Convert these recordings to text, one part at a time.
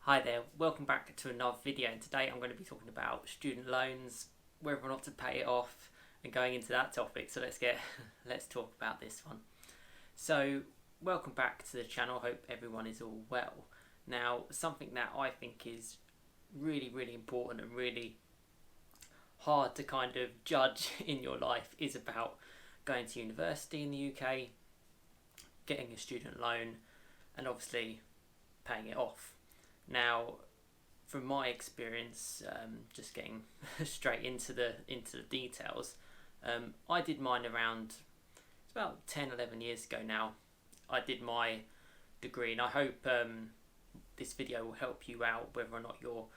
Hi there, welcome back to another video, and today I'm going to be talking about student loans, whether or not to pay it off, and going into that topic. So let's talk about this one. So welcome back to the channel. Hope everyone is all well. Now, something that I think is really important and really hard to kind of judge in your life is about going to university in the UK, getting a student loan, and obviously paying it off. Now, from my experience, just getting straight into the details, I did mine around, it's about 10-11 years ago now. I did my degree, and I hope this video will help you out, whether or not you're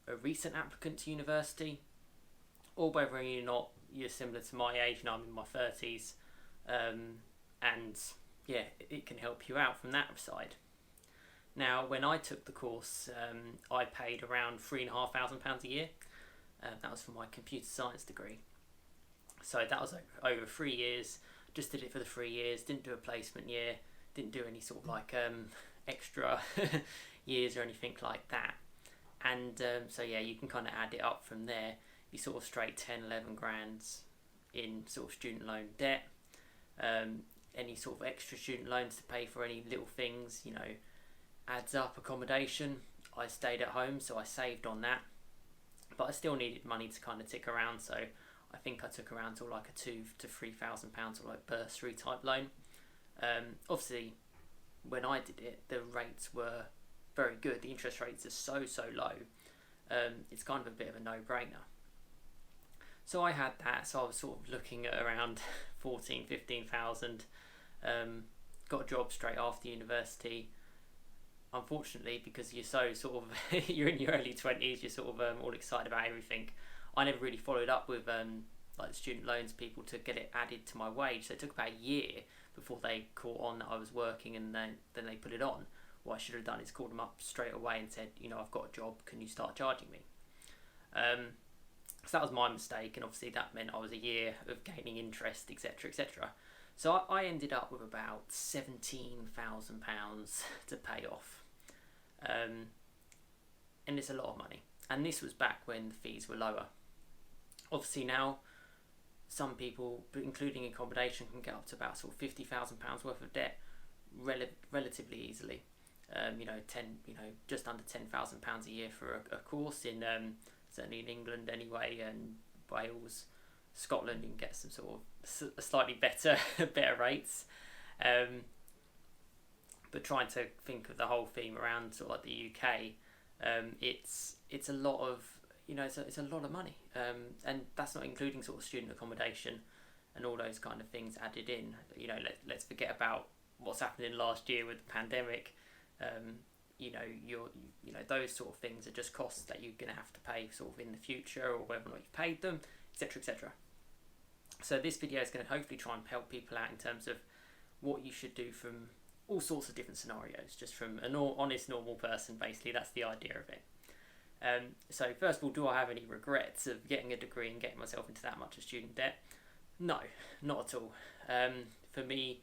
a recent applicant to university or whether you're similar to my age. Now I'm in my 30s, and yeah, it can help you out from that side. Now, when I took the course, I paid around £3,500 a year. That was for my computer science degree. So that was over 3 years. Just did it for the 3 years. Didn't do a placement year. Didn't do any sort of like extra years or anything like that. And so yeah, you can kind of add it up from there. You sort of straight 10-11 grand in sort of student loan debt. Any sort of extra student loans to pay for any little things, adds up. Accommodation, I stayed at home, so I saved on that, but I still needed money to kind of tick around, so I think I took around to like a £2,000 to £3,000 or like bursary type loan. Obviously when I did it, the rates were very good. The interest rates are so low. It's kind of a bit of a no-brainer. So I had that, so I was sort of looking at around 15,000. Got a job straight after university. Unfortunately, because you're so sort of you're in your early 20s, you're sort of all excited about everything. I never really followed up with like the student loans people to get it added to my wage, so it took about a year before they caught on that I was working, and then they put it on. What I should have done is called them up straight away and said, I've got a job, can you start charging me? So that was my mistake, and obviously that meant I was a year of gaining interest, etc. So I ended up with about £17,000 to pay off. And it's a lot of money, and this was back when the fees were lower. Obviously now some people, including accommodation, can get up to about sort of £50,000 worth of debt relatively easily. Just under £10,000 a year for a course in certainly in England anyway, and Wales, Scotland, you can get some sort of slightly better rates. But trying to think of the whole theme around sort of like the UK, it's a lot of it's a lot of money, and that's not including sort of student accommodation and all those kind of things added in. Let's forget about what's happened in last year with the pandemic. Those sort of things are just costs that you're going to have to pay sort of in the future, or whether or not you've paid them, etc. So this video is going to hopefully try and help people out in terms of what you should do from all sorts of different scenarios, just from an honest, normal person. Basically, that's the idea of it. So first of all, do I have any regrets of getting a degree and getting myself into that much of student debt? No, not at all. For me,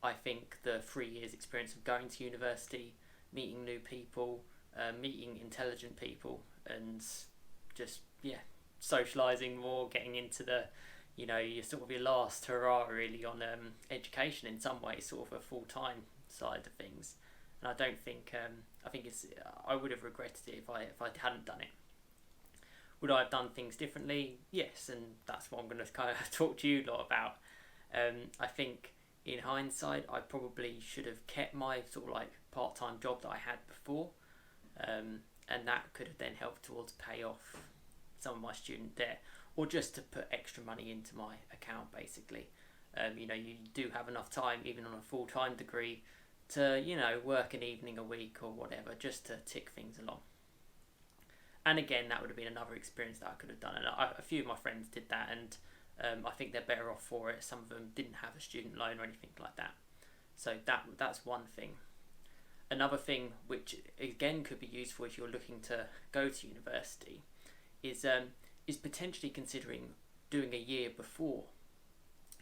I think the 3 years experience of going to university, meeting new people, meeting intelligent people, and just socialising more, getting into the your sort of your last hurrah really on education in some ways, sort of a full-time side of things. And I don't think I would have regretted it if I hadn't done it. Would I have done things differently? Yes, and that's what I'm going to kind of talk to you a lot about. I think in hindsight, I probably should have kept my sort of like part-time job that I had before, and that could have then helped towards pay off some of my student debt, or just to put extra money into my account basically. You do have enough time, even on a full-time degree, to work an evening a week or whatever, just to tick things along. And again, that would have been another experience that I could have done, and a few of my friends did that, and I think they're better off for it. Some of them didn't have a student loan or anything like that, so that's one thing. Another thing, which again could be useful if you're looking to go to university, is potentially considering doing a year before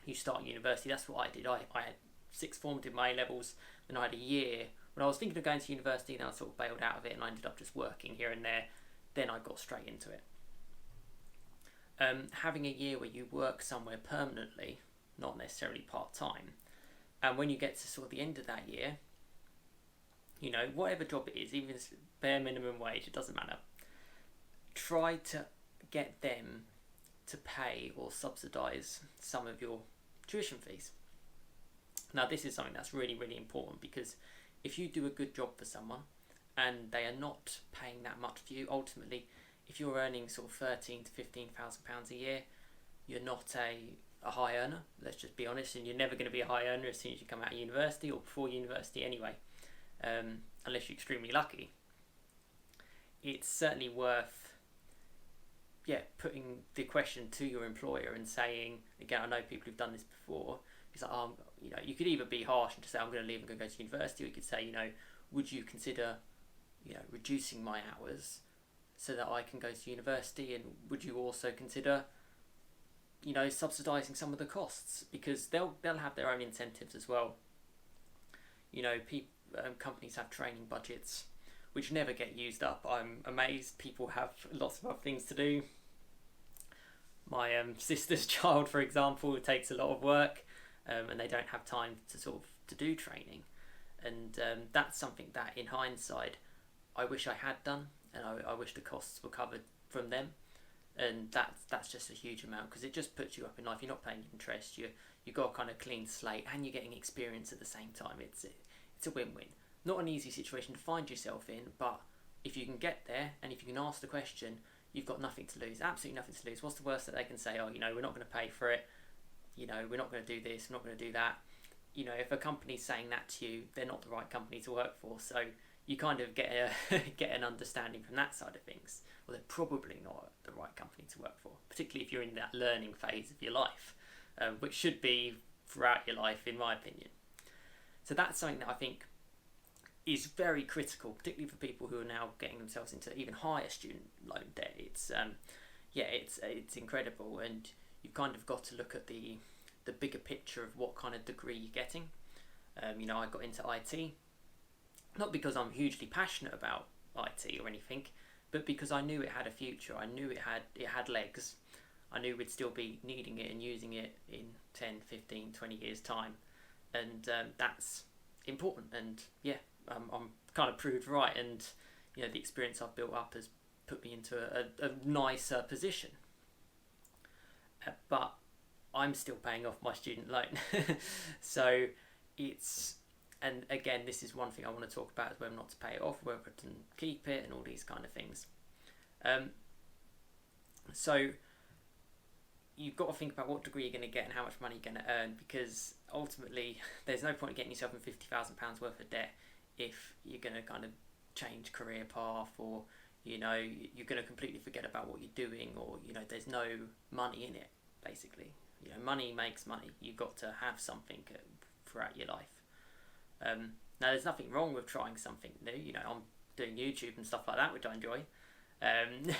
you start university. That's what I did. I had sixth form, did my A levels, then I had a year when I was thinking of going to university, then I sort of bailed out of it and I ended up just working here and there. Then I got straight into it. Having a year where you work somewhere permanently, not necessarily part-time, and when you get to sort of the end of that year, you know, whatever job it is, even if it's bare minimum wage, it doesn't matter, try to get them to pay or subsidise some of your tuition fees. Now this is something that's really, really important, because if you do a good job for someone and they are not paying that much for you, ultimately, if you're earning sort of £13,000 to £15,000 a year, you're not a high earner, let's just be honest, and you're never going to be a high earner as soon as you come out of university or before university anyway, unless you're extremely lucky. It's certainly worth putting the question to your employer and saying, again, I know people who've done this before, it's like, you know, you could either be harsh and just say, I'm going to leave and go to university, or you could say, you know, would you consider, you know, reducing my hours so that I can go to university, and would you also consider, you know, subsidising some of the costs, because they'll have their own incentives as well. You know, companies have training budgets which never get used up. I'm amazed people have lots of other things to do. My sister's child, for example, takes a lot of work, and they don't have time to do training, and that's something that in hindsight I wish I had done, and I wish the costs were covered from them. And that's just a huge amount, because it just puts you up in life. You're not paying interest, you've got a kind of clean slate, and you're getting experience at the same time. It's a win-win. Not an easy situation to find yourself in, but if you can get there and if you can ask the question, you've got nothing to lose, absolutely nothing to lose. What's the worst that they can say? Oh, you know, we're not going to pay for it, you know, we're not going to do this, we're not going to do that. You know, if a company's saying that to you, they're not the right company to work for. So you kind of get an understanding from that side of things. Well, they're probably not the right company to work for, particularly if you're in that learning phase of your life, which should be throughout your life, in my opinion. So that's something that I think is very critical, particularly for people who are now getting themselves into even higher student loan debt. It's incredible, and you've kind of got to look at the bigger picture of what kind of degree you're getting. You know, I got into IT, not because I'm hugely passionate about IT or anything, but because I knew it had a future. I knew it had legs. I knew we'd still be needing it and using it in 10, 15, 20 years time, and that's important. And I'm kind of proved right, and you know, the experience I've built up has put me into a nicer position. But I'm still paying off my student loan. So and again, this is one thing I want to talk about, is whether not to pay it off, whether to keep it, and all these kind of things. So you've got to think about what degree you're going to get and how much money you're going to earn, because ultimately there's no point in getting yourself in £50,000 worth of debt if you're going to kind of change career path, or you know, you're going to completely forget about what you're doing, or you know, there's no money in it, basically. You know, money makes money. You've got to have something throughout your life. Now there's nothing wrong with trying something new. You know, I'm doing YouTube and stuff like that, which I enjoy, and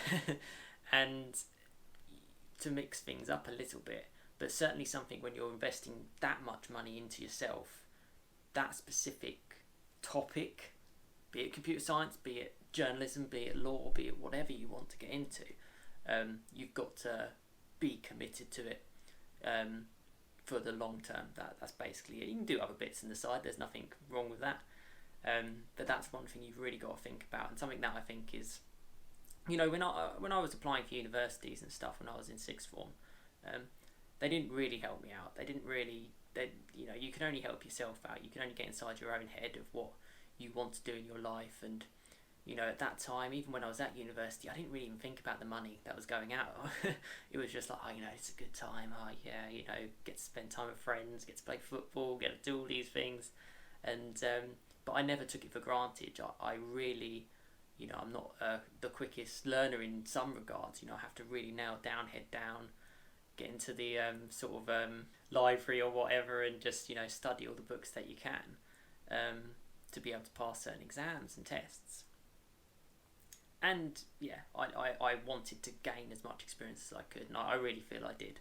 to mix things up a little bit, but certainly something when you're investing that much money into yourself, that specific topic, be it computer science, be it journalism, be it law, be it whatever you want to get into, you've got to be committed to it for the long term. That's basically it. You can do other bits on the side, there's nothing wrong with that, but that's one thing you've really got to think about, and something that I think is, you know, when I was applying for universities and stuff when I was in sixth form, they didn't really help me out. You know, you can only help yourself out. You can only get inside your own head of what you want to do in your life. And you know, at that time, even when I was at university, I didn't really even think about the money that was going out. It was just like, oh, you know, it's a good time. Oh yeah, you know, get to spend time with friends, get to play football, get to do all these things. And but I never took it for granted. I really, you know, I'm not the quickest learner in some regards. You know, I have to really nail down, head down, get into the library or whatever, and just, you know, study all the books that you can to be able to pass certain exams and tests. And yeah, I wanted to gain as much experience as I could, and I really feel I did.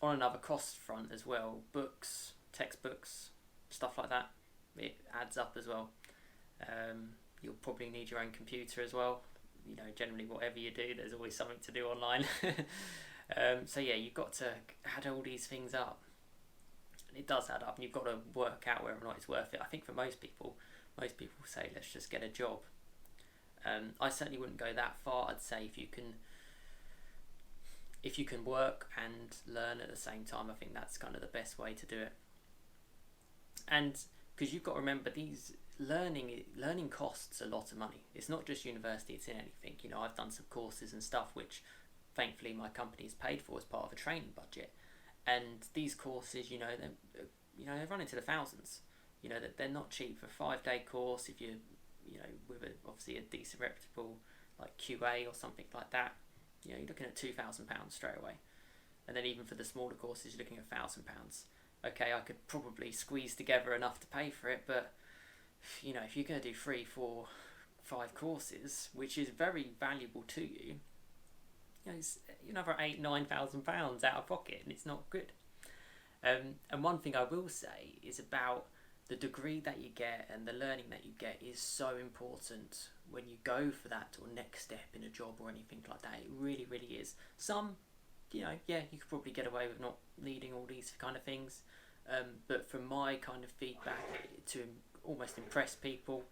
On another cost front as well, books, textbooks, stuff like that, it adds up as well. You'll probably need your own computer as well. Generally whatever you do, there's always something to do online. So yeah, you've got to add all these things up. And it does add up, and you've got to work out whether or not it's worth it. I think for most people say, let's just get a job. I certainly wouldn't go that far. I'd say if you can work and learn at the same time, I think that's kind of the best way to do it. And because you've got to remember, these learning costs a lot of money. It's not just university, it's in anything. I've done some courses and stuff which thankfully my company's paid for as part of a training budget, and these courses, they run into the thousands. That they're not cheap. For a 5-day course, if you with obviously a decent reputable like QA or something like that, you're looking at £2,000 straight away. And then even for the smaller courses, you're looking at £1,000. Okay, I could probably squeeze together enough to pay for it, but if you're going to do 3, 4, 5 courses, which is very valuable to you, it's another £8,000-9,000 out of pocket, and it's not good. And one thing I will say is about the degree that you get and the learning that you get is so important when you go for that or next step in a job or anything like that. It really, really is. Some, you could probably get away with not needing all these kind of things. But from my kind of feedback, to almost impress people,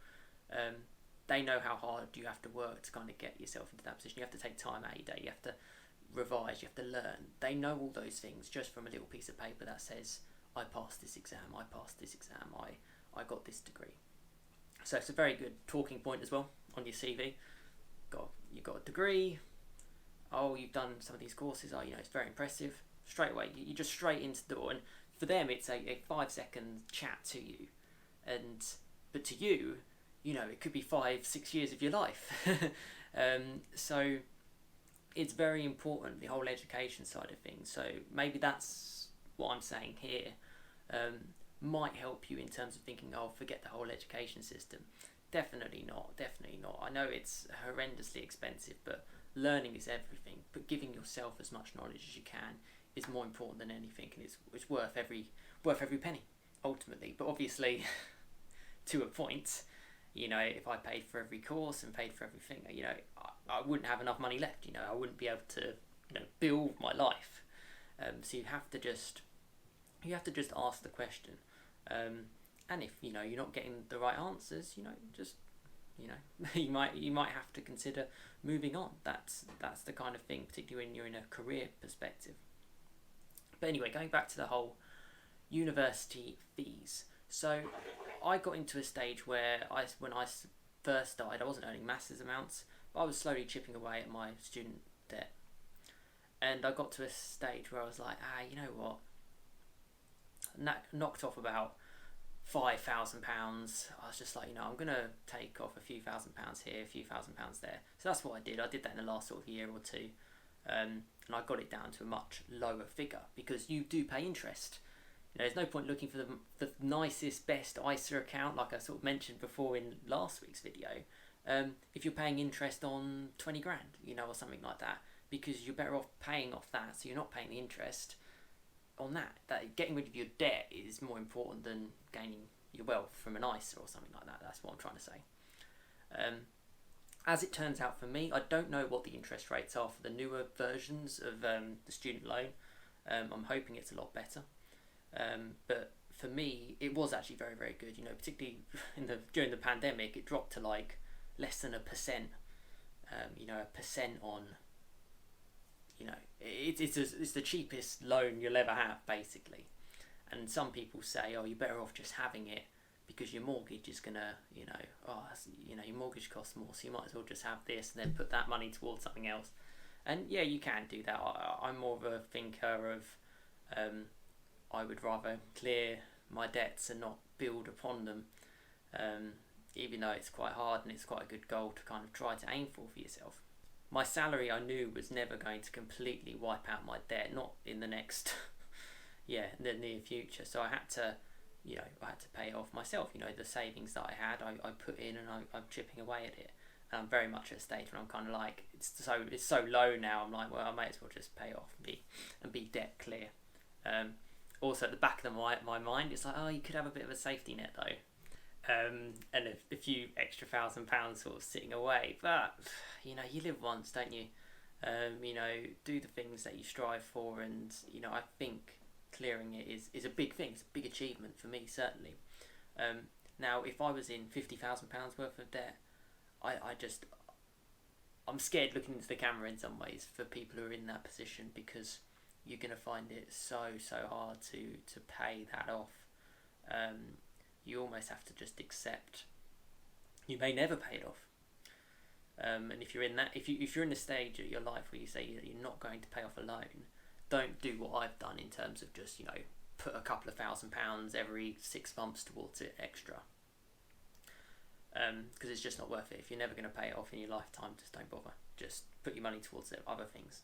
they know how hard you have to work to kind of get yourself into that position. You have to take time out of your day. You have to revise. You have to learn. They know all those things just from a little piece of paper that says, I passed this exam, I got this degree. So it's a very good talking point as well on your CV. You got a degree. Oh, you've done some of these courses. Oh, it's very impressive. Straight away, you just straight into the door. And for them, it's a 5-second chat to you. But to you, it could be 5-6 years of your life. So it's very important, the whole education side of things. So maybe that's what I'm saying here might help you in terms of thinking, oh, forget the whole education system. Definitely not. I know it's horrendously expensive, but learning is everything. But giving yourself as much knowledge as you can is more important than anything, and it's worth every penny ultimately. But obviously, to a point, if I paid for every course and paid for everything, I wouldn't have enough money left. I wouldn't be able to build my life. So you have to just ask the question, and if you're not getting the right answers, you might have to consider moving on. That's the kind of thing, particularly when you're in a career perspective. But anyway, going back to the whole university fees. So I got into a stage where when I first started, I wasn't earning massive amounts, but I was slowly chipping away at my student debt. And I got to a stage where I was like, you know what? Knocked off about £5,000. I was just like, I'm going to take off a few £1,000s here, a few £1,000s there. So that's what I did. I did that in the last sort of year or two. And I got it down to a much lower figure because you do pay interest. There's no point looking for the nicest, best ISA account, like I sort of mentioned before in last week's video, if you're paying interest on 20 grand, or something like that, because you're better off paying off that, so you're not paying the interest on that. That getting rid of your debt is more important than gaining your wealth from an ISA or something like that. That's what I'm trying to say. As it turns out for me, I don't know what the interest rates are for the newer versions of the student loan. I'm hoping it's a lot better. But for me, it was actually very, very good. Particularly during the pandemic, it dropped to like less than 1%. 1% on. It's the cheapest loan you'll ever have, basically. And some people say, oh, you're better off just having it because your mortgage is gonna, your mortgage costs more, so you might as well just have this and then put that money towards something else. And yeah, you can do that. I'm more of a thinker of, I would rather clear my debts and not build upon them, even though it's quite hard and it's quite a good goal to kind of try to aim for yourself. My salary, I knew, was never going to completely wipe out my debt, not in the next, the near future. So I had to, I had to pay it off myself. The savings that I had, I put in, and I'm chipping away at it. And I'm very much at a stage where I'm kind of like, it's so low now. I'm like, well, I may as well just pay off and be debt clear. Also, at the back of my mind, it's like, oh, you could have a bit of a safety net though. and a few extra £1,000 sort of sitting away. But you live once, don't you? Do the things that you strive for, and I think clearing it is a big thing. It's a big achievement for me, certainly. Now, if I was in £50,000 worth of debt, I'm scared looking into the camera in some ways for people who are in that position, because you're going to find it so hard to pay that off. You almost have to just accept you may never pay it off. And if you're in that, if you're in the stage of your life where you say you're not going to pay off a loan, don't do what I've done in terms of just put a couple of £1,000 every 6 months towards it extra. Because it's just not worth it. If you're never going to pay it off in your lifetime, just don't bother. Just put your money towards other things.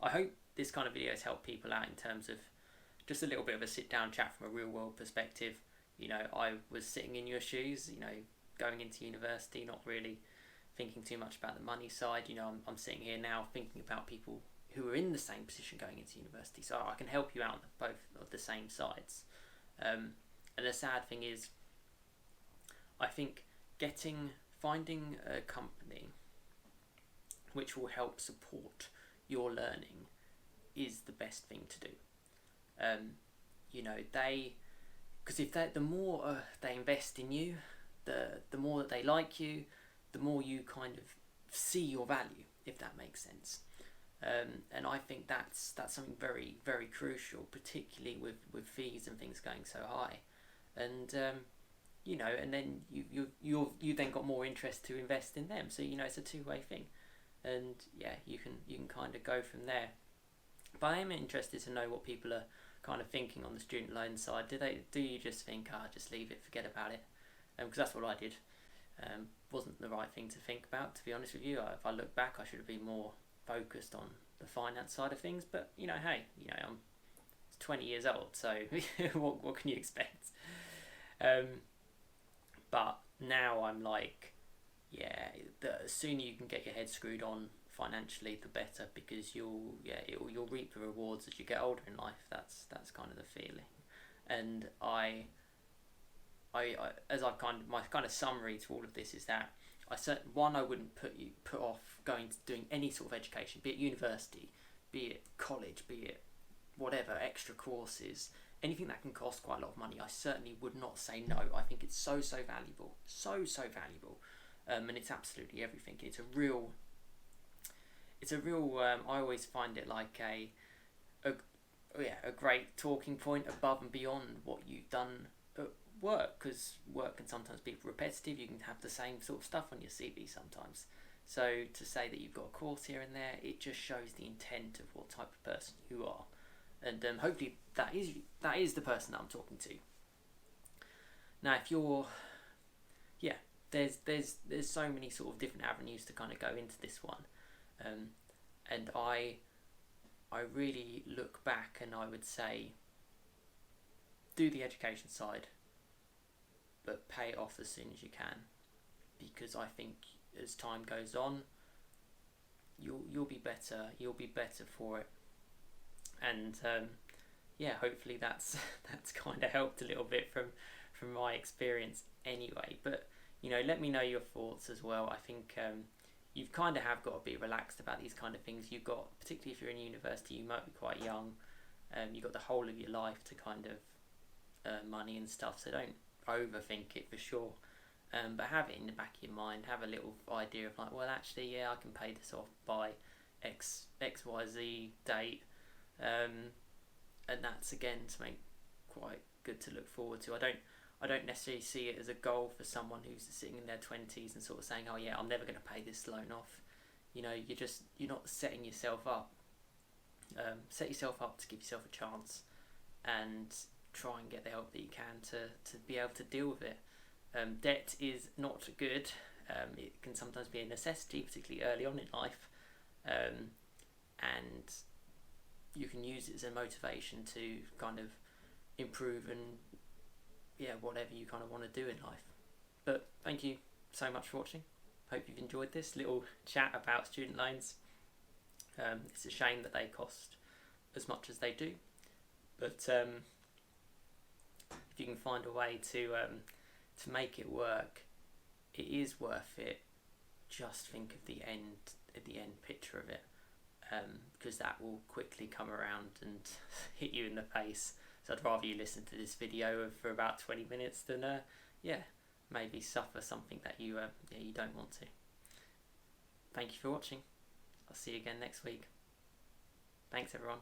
I hope this kind of video has helped people out in terms of just a little bit of a sit-down chat from a real-world perspective. I was sitting in your shoes, going into university, not really thinking too much about the money side. I'm sitting here now thinking about people who are in the same position going into university, so I can help you out on both of the same sides. And the sad thing is, I think finding a company which will help support your learning is the best thing to do. Because the more they invest in you, the more that they like you, the more you kind of see your value, if that makes sense. And I think that's something very, very crucial, particularly with fees and things going so high. And and then you then got more interest to invest in them. So it's a two-way thing, and you can kind of go from there. But I am interested to know what people are kind of thinking on the student loan side. Do you just think, just leave it, forget about it? Because that's what I did. Wasn't the right thing to think about, to be honest with you. If I look back, I should have been more focused on the finance side of things. But hey, I'm 20 years old, so what can you expect? But now I'm like, the sooner you can get your head screwed on financially, the better, because you'll reap the rewards as you get older in life. That's kind of the feeling. And I as I've my kind of summary to all of this is that I wouldn't put off going to doing any sort of education, be it university, be it college, be it whatever, extra courses, anything that can cost quite a lot of money. I certainly would not say no. I think it's so valuable, so valuable, and it's absolutely everything. It's a real. I always find it like a great talking point above and beyond what you've done at work, because work can sometimes be repetitive. You can have the same sort of stuff on your CV sometimes. So to say that you've got a course here and there, it just shows the intent of what type of person you are. And hopefully that is the person that I'm talking to. Now, if you're, there's so many sort of different avenues to kind of go into this one, and I really look back and I would say, do the education side, but pay it off as soon as you can, because I think as time goes on, you'll be better. You'll be better for it. And hopefully that's kind of helped a little bit from my experience anyway. But let me know your thoughts as well. I think you've kind of have got to be relaxed about these kind of things. You've got, particularly if you're in university, you might be quite young. You've got the whole of your life to kind of earn money and stuff. So don't overthink it, for sure. But have it in the back of your mind. Have a little idea of like, well, actually, I can pay this off by XYZ date. And that's again something quite good to look forward to. I don't necessarily see it as a goal for someone who's sitting in their 20s and sort of saying, I'm never going to pay this loan off. You're not setting yourself up. Set yourself up to give yourself a chance, and try and get the help that you can to be able to deal with it. Debt is not good. It can sometimes be a necessity, particularly early on in life, and you can use it as a motivation to kind of improve and whatever you kind of want to do in life. But thank you so much for watching. Hope you've enjoyed this little chat about student loans. It's a shame that they cost as much as they do, but if if you can find a way to make it work, it is worth it. Just think of the end picture of it, because that will quickly come around and hit you in the face. So I'd rather you listen to this video for about 20 minutes than maybe suffer something that you don't want to. Thank you for watching. I'll see you again next week. Thanks everyone.